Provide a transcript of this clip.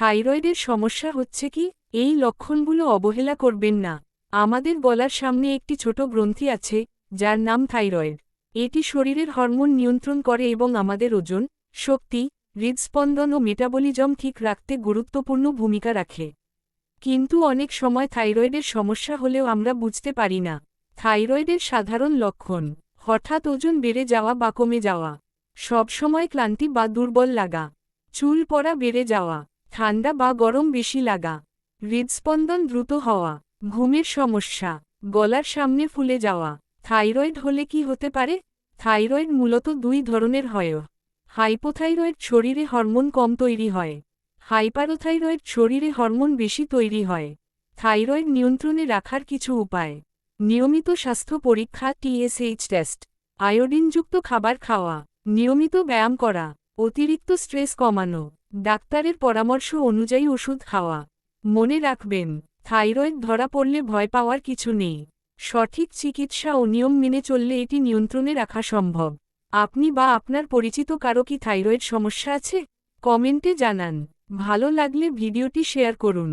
থাইরয়েডের সমস্যা হচ্ছে কি? এই লক্ষণগুলো অবহেলা করবেন না। আমাদের গলার সামনে একটি ছোট গ্রন্থি আছে, যার নাম থাইরয়েড। এটি শরীরের হরমোন নিয়ন্ত্রণ করে এবং আমাদের ওজন, শক্তি, হৃদস্পন্দন ও মেটাবলিজম ঠিক রাখতে গুরুত্বপূর্ণ ভূমিকা রাখে। কিন্তু অনেক সময় থাইরয়েডের সমস্যা হলেও আমরা বুঝতে পারি না। থাইরয়েডের সাধারণ লক্ষণ: হঠাৎ ওজন বেড়ে যাওয়া বা কমে যাওয়া, সবসময় ক্লান্তি বা দুর্বল লাগা, চুল পড়া বেড়ে যাওয়া, ঠান্ডা বা গরম বেশি লাগা, হৃদস্পন্দন দ্রুত হওয়া, ঘুমের সমস্যা, গলার সামনে ফুলে যাওয়া। থাইরয়েড হলে কি হতে পারে? থাইরয়েড মূলত দুই ধরনের হয়। হাইপোথাইরয়েড শরীরে হরমোন কম তৈরি হয়। হাইপারোথাইরয়েড শরীরে হরমোন বেশি তৈরি হয়। থাইরয়েড নিয়ন্ত্রণে রাখার কিছু উপায়: নিয়মিত স্বাস্থ্য পরীক্ষা TSH টেস্ট, আয়োডিনযুক্ত খাবার খাওয়া, নিয়মিত ব্যায়াম করা, অতিরিক্ত স্ট্রেস কমানো, ডাক্তারের পরামর্শ অনুযায়ী ওষুধ খাওয়া। মনে রাখবেন, থাইরয়েড ধরা পড়লে ভয় পাওয়ার কিছু নেই। সঠিক চিকিৎসা ও নিয়ম মেনে চললে এটি নিয়ন্ত্রণে রাখা সম্ভব। আপনি বা আপনার পরিচিত কারো কি থাইরয়েড সমস্যা আছে? কমেন্টে জানান। ভালো লাগলে ভিডিওটি শেয়ার করুন।